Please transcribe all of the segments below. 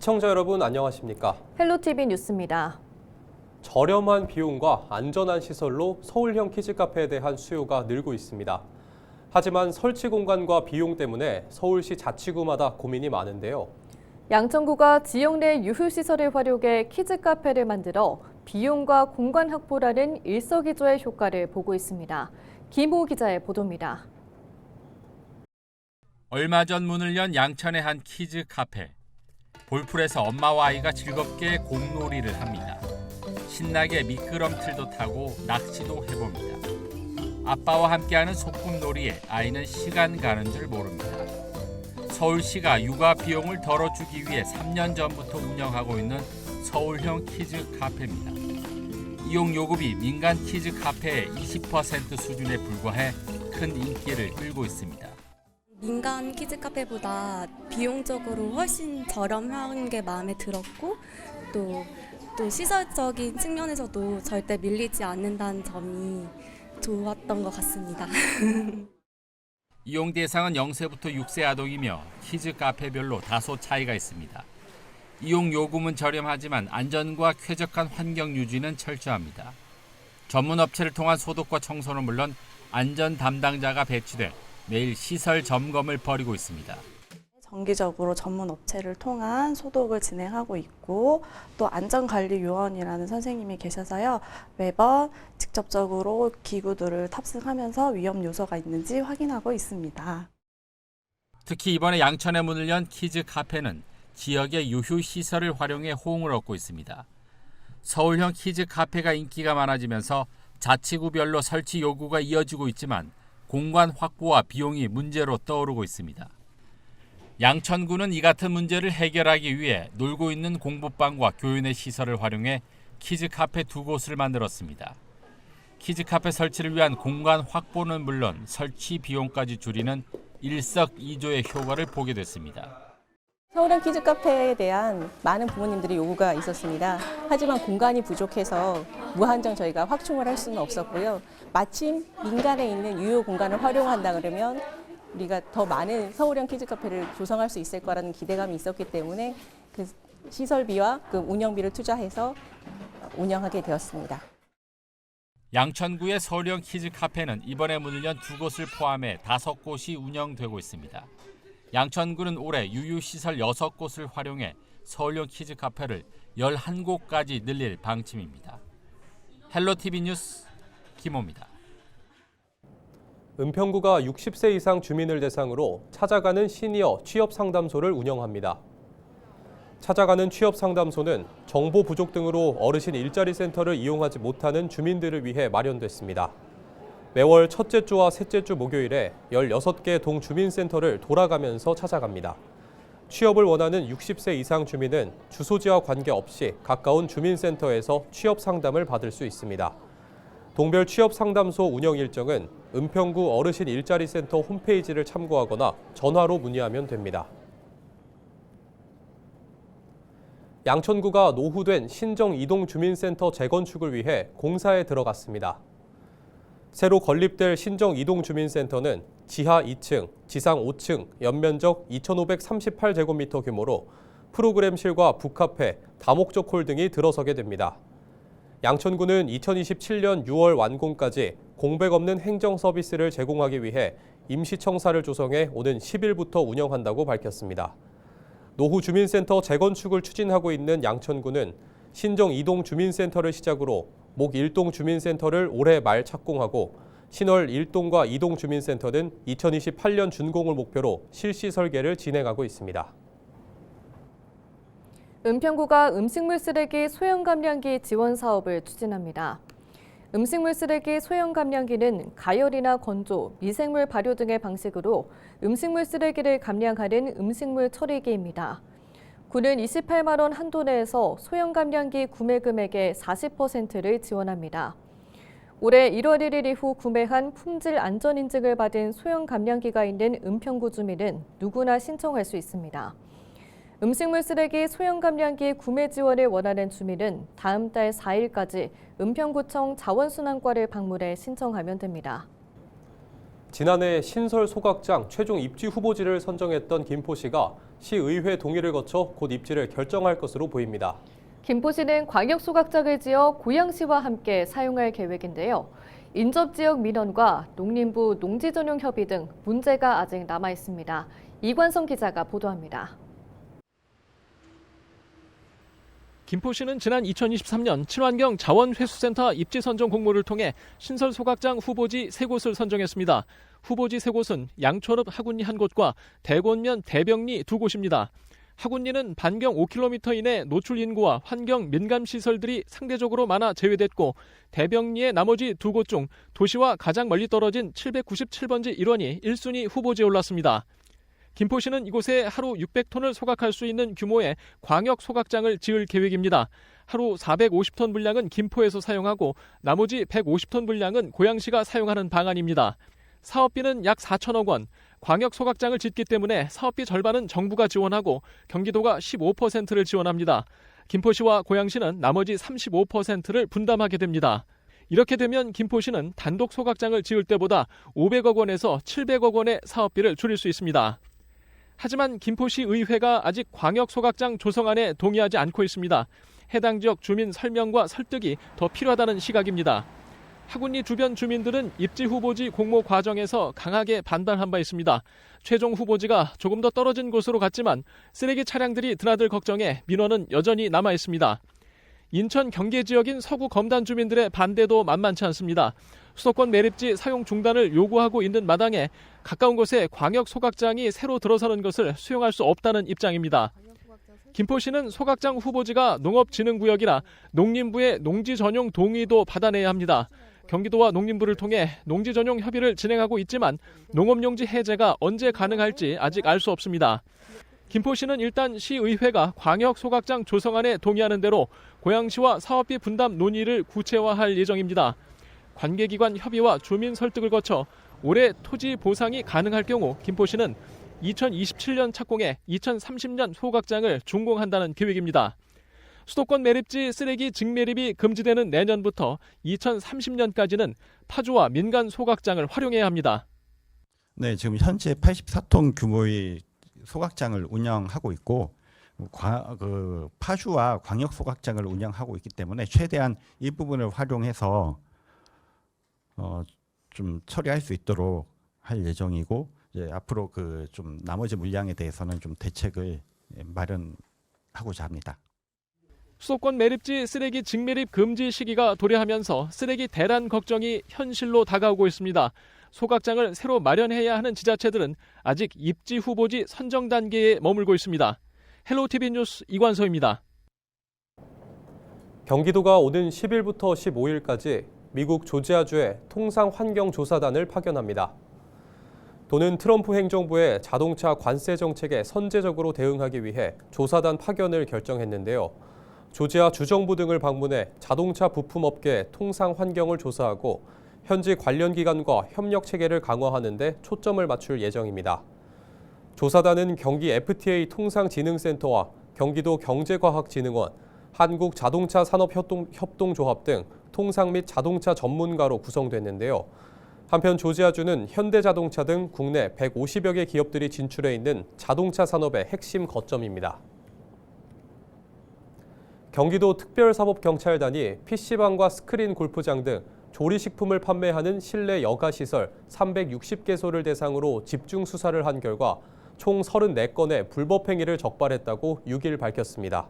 시청자 여러분 안녕하십니까? 헬로티비 뉴스입니다. 저렴한 비용과 안전한 시설로 서울형 키즈카페에 대한 수요가 늘고 있습니다. 하지만 설치 공간과 비용 때문에 서울시 자치구마다 고민이 많은데요. 양천구가 지역 내 유휴시설을 활용해 키즈카페를 만들어 비용과 공간 확보라는 일석이조의 효과를 보고 있습니다. 김호 기자의 보도입니다. 얼마 전 문을 연 양천의 한 키즈 카페. 볼풀에서 엄마와 아이가 즐겁게 공놀이를 합니다. 신나게 미끄럼틀도 타고 낚시도 해봅니다. 아빠와 함께하는 소꿉놀이에 아이는 시간 가는 줄 모릅니다. 서울시가 육아 비용을 덜어주기 위해 3년 전부터 운영하고 있는 서울형 키즈 카페입니다. 이용 요금이 민간 키즈 카페의 20% 수준에 불과해 큰 인기를 끌고 있습니다. 민간 키즈 카페보다 비용적으로 훨씬 저렴한 게 마음에 들었고 또 시설적인 측면에서도 절대 밀리지 않는다는 점이 좋았던 것 같습니다. 이용 대상은 0세부터 6세 아동이며 키즈 카페별로 다소 차이가 있습니다. 이용 요금은 저렴하지만 안전과 쾌적한 환경 유지는 철저합니다. 전문 업체를 통한 소독과 청소는 물론 안전 담당자가 배치돼 매일 시설 점검을 벌이고 있습니다. 정기적으로 전문 업체를 통한 소독을 진행하고 있고 또 안전관리요원이라는 선생님이 계셔서요. 매번 직접적으로 기구들을 탑승하면서 위험 요소가 있는지 확인하고 있습니다. 특히 이번에 양천에 문을 연 키즈 카페는 지역의 유휴 시설을 활용해 호응을 얻고 있습니다. 서울형 키즈 카페가 인기가 많아지면서 자치구별로 설치 요구가 이어지고 있지만 공간 확보와 비용이 문제로 떠오르고 있습니다. 양천구는 이 같은 문제를 해결하기 위해 놀고 있는 공부방과 교윤의 시설을 활용해 키즈 카페 2곳을 만들었습니다. 키즈 카페 설치를 위한 공간 확보는 물론 설치 비용까지 줄이는 일석이조의 효과를 보게 됐습니다. 서울형 키즈카페에 대한 많은 부모님들의 요구가 있었습니다. 하지만 공간이 부족해서 무한정 저희가 확충을 할 수는 없었고요. 마침 민간에 있는 유효 공간을 활용한다 그러면 우리가 더 많은 서울형 키즈카페를 조성할 수 있을 거라는 기대감이 있었기 때문에 그 시설비와 그 운영비를 투자해서 운영하게 되었습니다. 양천구의 서울형 키즈카페는 이번에 문을 연 2곳을 포함해 5곳이 운영되고 있습니다. 양천구는 올해 유휴시설 6곳을 활용해 서울형 키즈카페를 11곳까지 늘릴 방침입니다. 헬로티비 뉴스 김호입니다. 은평구가 60세 이상 주민을 대상으로 찾아가는 시니어 취업상담소를 운영합니다. 찾아가는 취업상담소는 정보 부족 등으로 어르신 일자리 센터를 이용하지 못하는 주민들을 위해 마련됐습니다. 매월 첫째 주와 셋째 주 목요일에 16개 동주민센터를 돌아가면서 찾아갑니다. 취업을 원하는 60세 이상 주민은 주소지와 관계없이 가까운 주민센터에서 취업 상담을 받을 수 있습니다. 동별 취업 상담소 운영 일정은 은평구 어르신 일자리 센터 홈페이지를 참고하거나 전화로 문의하면 됩니다. 양천구가 노후된 신정 이동 주민센터 재건축을 위해 공사에 들어갔습니다. 새로 건립될 신정 이동 주민센터는 지하 2층, 지상 5층, 연면적 2,538제곱미터 규모로 프로그램실과 북카페, 다목적 홀 등이 들어서게 됩니다. 양천구는 2027년 6월 완공까지 공백 없는 행정 서비스를 제공하기 위해 임시청사를 조성해 오는 10일부터 운영한다고 밝혔습니다. 노후 주민센터 재건축을 추진하고 있는 양천구는 신정 이동 주민센터를 시작으로 목 1동 주민센터를 올해 말 착공하고 신월 1동과 2동 주민센터는 2028년 준공을 목표로 실시 설계를 진행하고 있습니다. 은평구가 음식물 쓰레기 소형 감량기 지원 사업을 추진합니다. 음식물 쓰레기 소형 감량기는 가열이나 건조, 미생물 발효 등의 방식으로 음식물 쓰레기를 감량하는 음식물 처리기입니다. 구는 28만 원 한도 내에서 소형 감량기 구매 금액의 40%를 지원합니다. 올해 1월 1일 이후 구매한 품질 안전 인증을 받은 소형 감량기가 있는 은평구 주민은 누구나 신청할 수 있습니다. 음식물 쓰레기 소형 감량기 구매 지원을 원하는 주민은 다음 달 4일까지 은평구청 자원순환과를 방문해 신청하면 됩니다. 지난해 신설 소각장 최종 입지 후보지를 선정했던 김포시가 시의회 동의를 거쳐 곧 입지를 결정할 것으로 보입니다. 김포시는 광역 소각장을 지어 고양시와 함께 사용할 계획인데요. 인접지역 민원과 농림부 농지전용 협의 등 문제가 아직 남아 있습니다. 이관성 기자가 보도합니다. 김포시는 지난 2023년 친환경 자원회수센터 입지 선정 공모를 통해 신설 소각장 후보지 3곳을 선정했습니다. 후보지 3곳은 양초읍 하군리 1곳과 대곤면 대병리 2곳입니다. 하군리는 반경 5km 이내 노출 인구와 환경 민감 시설들이 상대적으로 많아 제외됐고, 대병리의 나머지 2곳 중 도시와 가장 멀리 떨어진 797번지 일원이 1순위 후보지에 올랐습니다. 김포시는 이곳에 하루 600톤을 소각할 수 있는 규모의 광역 소각장을 지을 계획입니다. 하루 450톤 분량은 김포에서 사용하고 나머지 150톤 분량은 고양시가 사용하는 방안입니다. 사업비는 약 4천억 원. 광역 소각장을 짓기 때문에 사업비 절반은 정부가 지원하고 경기도가 15%를 지원합니다. 김포시와 고양시는 나머지 35%를 분담하게 됩니다. 이렇게 되면 김포시는 단독 소각장을 지을 때보다 500억 원에서 700억 원의 사업비를 줄일 수 있습니다. 하지만 김포시 의회가 아직 광역 소각장 조성안에 동의하지 않고 있습니다. 해당 지역 주민 설명과 설득이 더 필요하다는 시각입니다. 하군리 주변 주민들은 입지 후보지 공모 과정에서 강하게 반발한 바 있습니다. 최종 후보지가 조금 더 떨어진 곳으로 갔지만 쓰레기 차량들이 드나들 걱정에 민원은 여전히 남아 있습니다. 인천 경계 지역인 서구 검단 주민들의 반대도 만만치 않습니다. 수도권 매립지 사용 중단을 요구하고 있는 마당에 가까운 곳에 광역 소각장이 새로 들어서는 것을 수용할 수 없다는 입장입니다. 김포시는 소각장 후보지가 농업진흥구역이라 농림부의 농지 전용 동의도 받아내야 합니다. 경기도와 농림부를 통해 농지 전용 협의를 진행하고 있지만 농업용지 해제가 언제 가능할지 아직 알 수 없습니다. 김포시는 일단 시의회가 광역 소각장 조성안에 동의하는 대로 고양시와 사업비 분담 논의를 구체화할 예정입니다. 관계기관 협의와 주민 설득을 거쳐 올해 토지 보상이 가능할 경우 김포시는 2027년 착공에 2030년 소각장을 준공한다는 계획입니다. 수도권 매립지 쓰레기 직매립이 금지되는 내년부터 2030년까지는 파주와 민간 소각장을 활용해야 합니다. 네, 지금 현재 84톤 규모의 소각장을 운영하고 있고 파주와 광역 소각장을 운영하고 있기 때문에 최대한 이 부분을 활용해서 좀 처리할 수 있도록 할 예정이고, 이제 앞으로 좀 나머지 물량에 대해서는 좀 대책을 마련하고자 합니다. 수도권 매립지 쓰레기 직매립 금지 시기가 도래하면서 쓰레기 대란 걱정이 현실로 다가오고 있습니다. 소각장을 새로 마련해야 하는 지자체들은 아직 입지 후보지 선정 단계에 머물고 있습니다. 헬로티비 뉴스 이관서입니다. 경기도가 오는 10일부터 15일까지 미국 조지아주에 통상환경조사단을 파견합니다. 도는 트럼프 행정부의 자동차 관세 정책에 선제적으로 대응하기 위해 조사단 파견을 결정했는데요. 조지아 주정부 등을 방문해 자동차 부품업계 통상 환경을 조사하고 현지 관련 기관과 협력 체계를 강화하는 데 초점을 맞출 예정입니다. 조사단은 경기 FTA 통상진흥센터와 경기도 경제과학진흥원, 한국자동차산업협동조합 등 통상 및 자동차 전문가로 구성됐는데요. 한편 조지아주는 현대자동차 등 국내 150여 개 기업들이 진출해 있는 자동차 산업의 핵심 거점입니다. 경기도 특별사법경찰단이 PC방과 스크린 골프장 등 조리식품을 판매하는 실내 여가시설 360개소를 대상으로 집중 수사를 한 결과 총 34건의 불법 행위를 적발했다고 6일 밝혔습니다.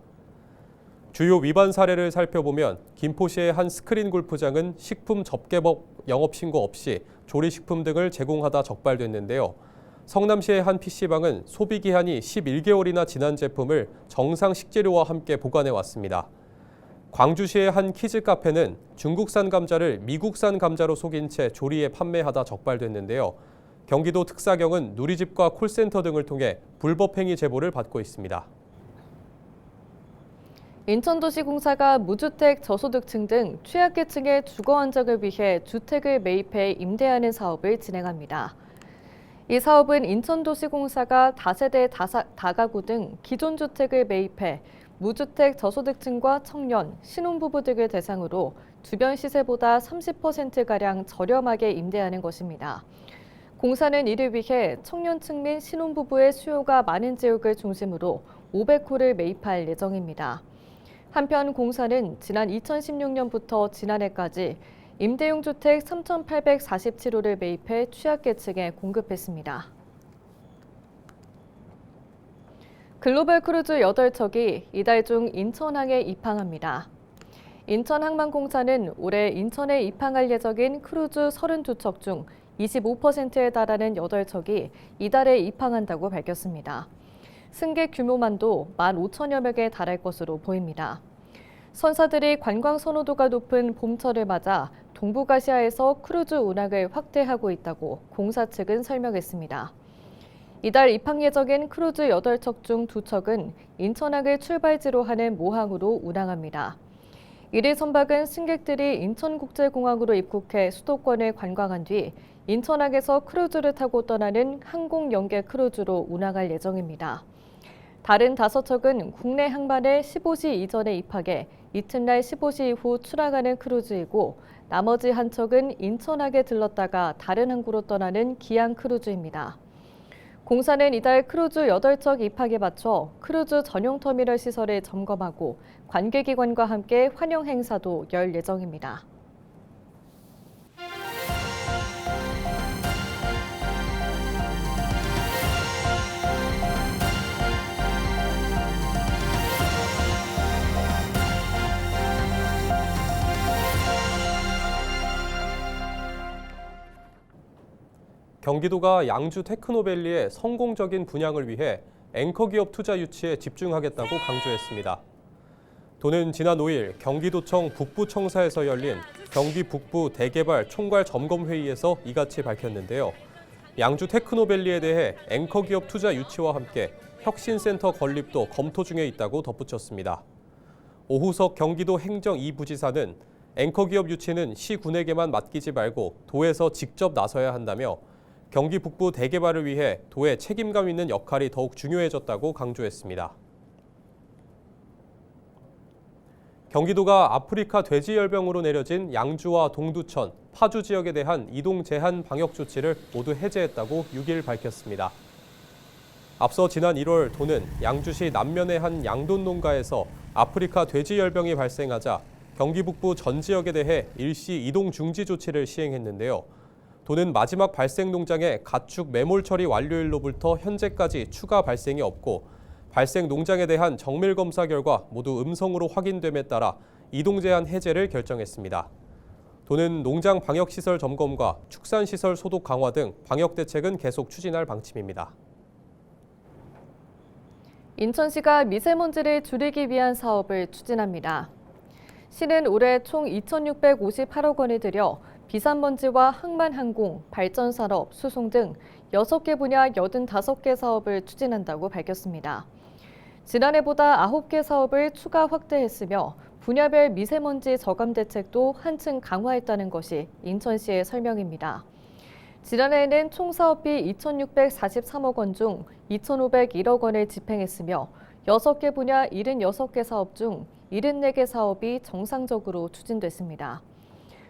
주요 위반 사례를 살펴보면 김포시의 한 스크린 골프장은 식품 접객법 영업신고 없이 조리식품 등을 제공하다 적발됐는데요. 성남시의 한 PC방은 소비기한이 11개월이나 지난 제품을 정상 식재료와 함께 보관해 왔습니다. 광주시의 한 키즈카페는 중국산 감자를 미국산 감자로 속인 채 조리해 판매하다 적발됐는데요. 경기도 특사경은 누리집과 콜센터 등을 통해 불법 행위 제보를 받고 있습니다. 인천도시공사가 무주택 저소득층 등 취약계층의 주거 안정을 위해 주택을 매입해 임대하는 사업을 진행합니다. 이 사업은 인천도시공사가 다세대 다가구 등 기존 주택을 매입해 무주택 저소득층과 청년, 신혼부부 등을 대상으로 주변 시세보다 30%가량 저렴하게 임대하는 것입니다. 공사는 이를 위해 청년층 및 신혼부부의 수요가 많은 지역을 중심으로 500호를 매입할 예정입니다. 한편 공사는 지난 2016년부터 지난해까지 임대용 주택 3,847호를 매입해 취약계층에 공급했습니다. 글로벌 크루즈 8척이 이달 중 인천항에 입항합니다. 인천항만공사는 올해 인천에 입항할 예정인 크루즈 32척 중 25%에 달하는 8척이 이달에 입항한다고 밝혔습니다. 승객 규모만도 15,000여 명에 달할 것으로 보입니다. 선사들이 관광 선호도가 높은 봄철을 맞아 동북아시아에서 크루즈 운항을 확대하고 있다고 공사 측은 설명했습니다. 이달 입항 예정인 크루즈 8척 중 2척은 인천항을 출발지로 하는 모항으로 운항합니다. 1일 선박은 승객들이 인천국제공항으로 입국해 수도권을 관광한 뒤 인천항에서 크루즈를 타고 떠나는 항공 연계 크루즈로 운항할 예정입니다. 다른 5척은 국내 항만에 15시 이전에 입항해 이튿날 15시 이후 출항하는 크루즈이고 나머지 한 척은 인천항에 들렀다가 다른 항구로 떠나는 기항 크루즈입니다. 공사는 이달 크루즈 8척 입항에 맞춰 크루즈 전용 터미널 시설을 점검하고 관계기관과 함께 환영 행사도 열 예정입니다. 경기도가 양주 테크노밸리의 성공적인 분양을 위해 앵커기업 투자 유치에 집중하겠다고 강조했습니다. 도는 지난 5일 경기도청 북부청사에서 열린 경기 북부 대개발 총괄 점검회의에서 이같이 밝혔는데요. 양주 테크노밸리에 대해 앵커기업 투자 유치와 함께 혁신센터 건립도 검토 중에 있다고 덧붙였습니다. 오후석 경기도 행정 2부지사는 앵커기업 유치는 시군에게만 맡기지 말고 도에서 직접 나서야 한다며 경기 북부 대개발을 위해 도의 책임감 있는 역할이 더욱 중요해졌다고 강조했습니다. 경기도가 아프리카 돼지열병으로 내려진 양주와 동두천, 파주 지역에 대한 이동 제한 방역 조치를 모두 해제했다고 6일 밝혔습니다. 앞서 지난 1월 도는 양주시 남면의 한 양돈 농가에서 아프리카 돼지열병이 발생하자 경기 북부 전 지역에 대해 일시 이동 중지 조치를 시행했는데요. 도는 마지막 발생 농장의 가축 매몰 처리 완료일로부터 현재까지 추가 발생이 없고 발생 농장에 대한 정밀 검사 결과 모두 음성으로 확인됨에 따라 이동 제한 해제를 결정했습니다. 도는 농장 방역시설 점검과 축산시설 소독 강화 등 방역 대책은 계속 추진할 방침입니다. 인천시가 미세먼지를 줄이기 위한 사업을 추진합니다. 시는 올해 총 2,658억 원을 들여 비산먼지와 항만항공, 발전산업, 수송 등 6개 분야 85개 사업을 추진한다고 밝혔습니다. 지난해보다 9개 사업을 추가 확대했으며 분야별 미세먼지 저감 대책도 한층 강화했다는 것이 인천시의 설명입니다. 지난해에는 총 사업비 2,643억 원 중 2,501억 원을 집행했으며 6개 분야 76개 사업 중 74개 사업이 정상적으로 추진됐습니다.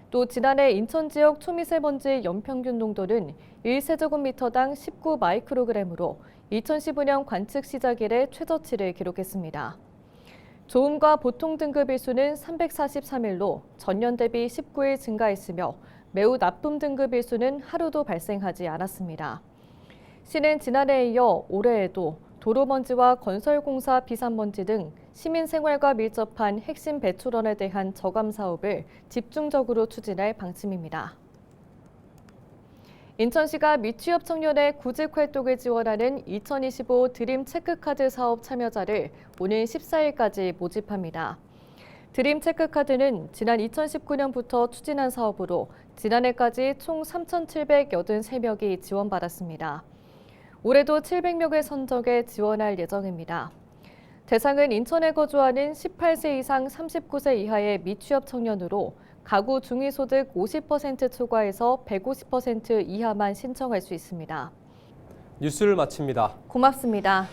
또 지난해 인천 지역 초미세먼지 연평균 농도는 1세제곱미터당 19 마이크로그램으로 2015년 관측 시작 이래 최저치를 기록했습니다. 좋음과 보통 등급 일수는 343일로 전년 대비 19일 증가했으며 매우 나쁨 등급 일수는 하루도 발생하지 않았습니다. 시는 지난해에 이어 올해에도 도로먼지와 건설공사 비산먼지 등 시민 생활과 밀접한 핵심 배출원에 대한 저감 사업을 집중적으로 추진할 방침입니다. 인천시가 미취업 청년의 구직 활동을 지원하는 2025 드림 체크카드 사업 참여자를 오는 14일까지 모집합니다. 드림 체크카드는 지난 2019년부터 추진한 사업으로 지난해까지 총 3,783명이 지원받았습니다. 올해도 700명을 선정해 지원할 예정입니다. 대상은 인천에 거주하는 18세 이상 39세 이하의 미취업 청년으로 가구 중위소득 50% 초과해서 150% 이하만 신청할 수 있습니다. 뉴스를 마칩니다. 고맙습니다.